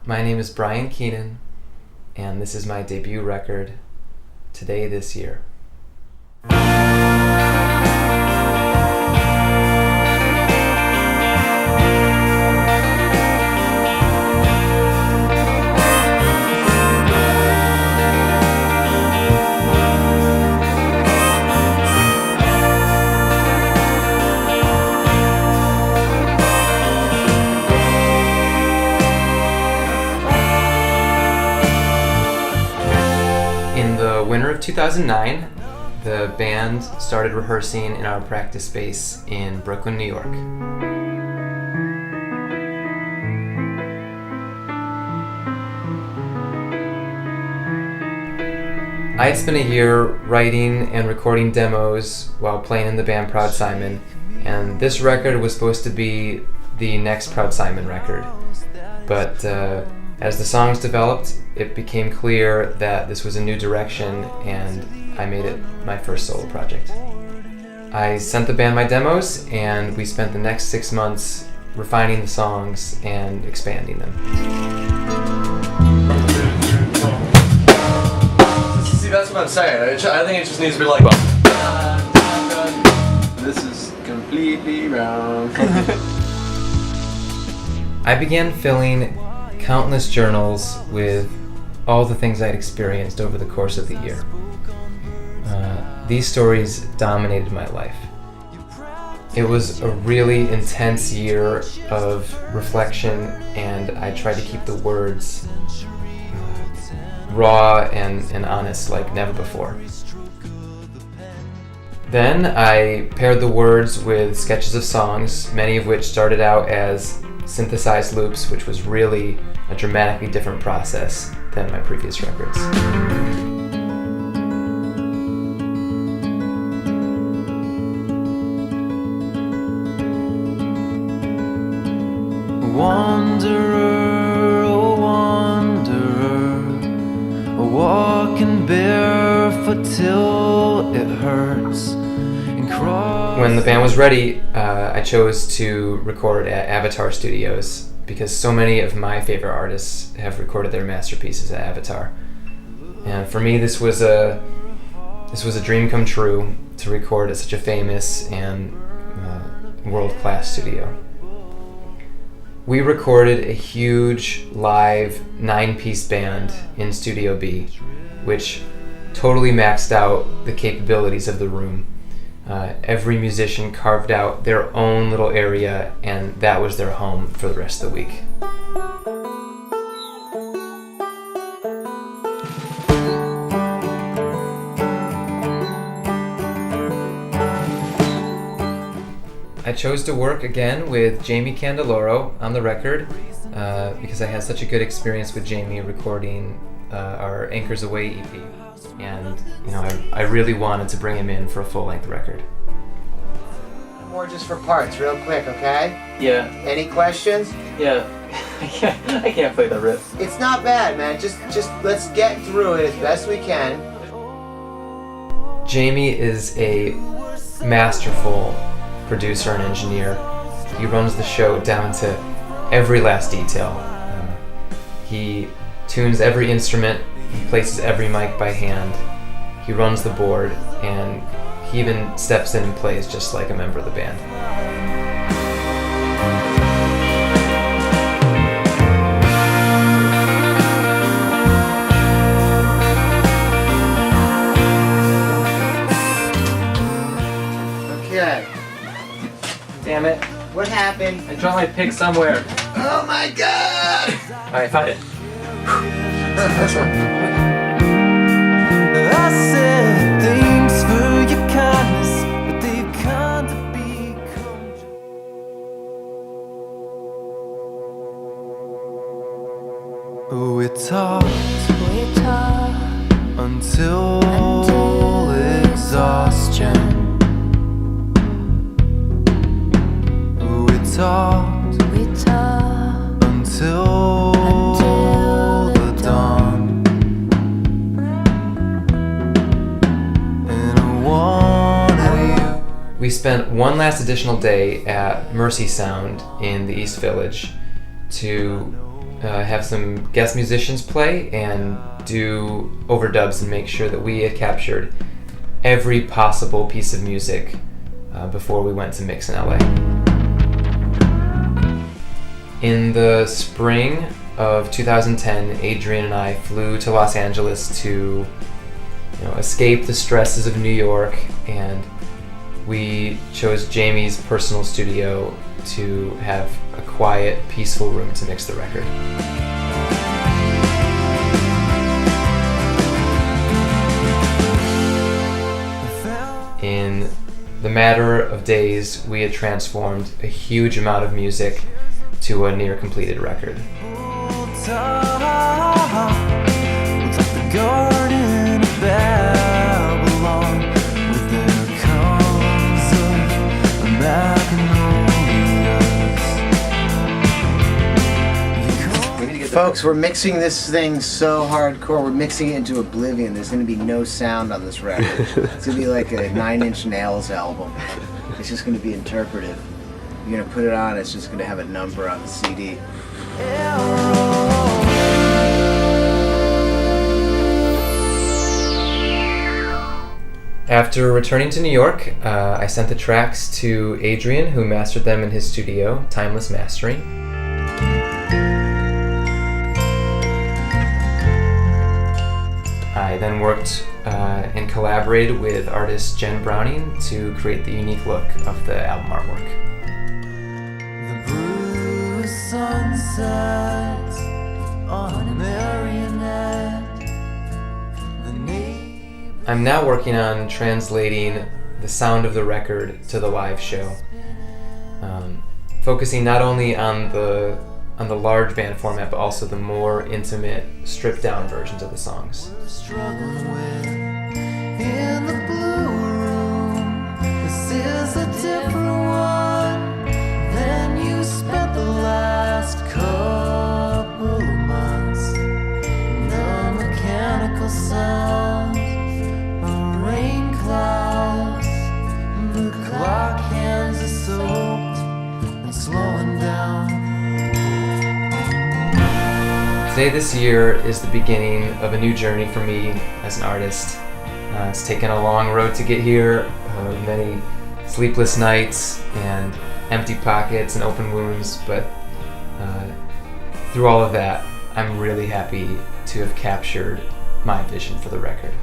My name is Brian Keenan, and this is my debut record, Today This Year. In the winter of 2009, the band started rehearsing in our practice space in Brooklyn, New York. I had spent a year writing and recording demos while playing in the band Proud Simon, and this record was supposed to be the next Proud Simon record. But as the songs developed, it became clear that this was a new direction, and I made it my first solo project. I sent the band my demos, and we spent the next 6 months refining the songs and expanding them. See, that's what I'm saying. I think it just needs to be like, this is completely wrong. I began filling countless journals with all the things I'd experienced over the course of the year. These stories dominated my life. It was a really intense year of reflection, and I tried to keep the words raw and honest like never before. Then I paired the words with sketches of songs, many of which started out as synthesized loops, which was really a dramatically different process than my previous records. Wanderer, oh wanderer, walking barefoot till it hurts. When the band was ready, I chose to record at Avatar Studios because so many of my favorite artists have recorded their masterpieces at Avatar. And for me, this was a dream come true to record at such a famous and world-class studio. We recorded a huge live 9-piece band in Studio B, which totally maxed out the capabilities of the room. Every musician carved out their own little area, and that was their home for the rest of the week. I chose to work again with Jamie Candeloro on the record because I had such a good experience with Jamie recording our Anchors Away EP. And I really wanted to bring him in for a full-length record. More just for parts, real quick, okay? Yeah. Any questions? Yeah. I can't play the riff. It's not bad, man. Just let's get through it as best we can. Jamie is a masterful producer and engineer. He runs the show down to every last detail. He tunes every instrument. He places every mic by hand. He runs the board, and he even steps in and plays just like a member of the band. Okay. Damn it. What happened? I dropped my pick somewhere. Oh my god! Alright, found it. I said thanks for your kindness, but they've kind of become. We talked until exhaustion. We talked until the dawn. And I wanted you. We spent one last additional day at Mercy Sound in the East Village to have some guest musicians play and do overdubs and make sure that we had captured every possible piece of music before we went to mix in LA. In the spring of 2010, Adrian and I flew to Los Angeles to escape the stresses of New York, and we chose Jamie's personal studio to have a quiet, peaceful room to mix the record. In the matter of days, we had transformed a huge amount of music to a near completed record. Looks like the Garden of Babylon, with their columns of magnolias. Folks, we're mixing this thing so hardcore. We're mixing it into oblivion. There's going to be no sound on this record. It's going to be like a Nine Inch Nails album. It's just going to be interpretive. You're going to put it on, it's just going to have a number on the CD. After returning to New York, I sent the tracks to Adrian, who mastered them in his studio, Timeless Mastering. I then worked and collaborated with artist Jen Browning to create the unique look of the album artwork. Sunsets on a marionette. I'm now working on translating the sound of the record to the live show, focusing not only on the large band format, but also the more intimate, stripped-down versions of the songs. Struggling with in the blue room. This is a different one than you spent the last couple of months. The mechanical sounds of rain clouds. The clock hands are soaked and slowing down. Today, this year, is the beginning of a new journey for me as an artist. It's taken a long road to get here, many sleepless nights and empty pockets and open wounds, but through all of that, I'm really happy to have captured my vision for the record.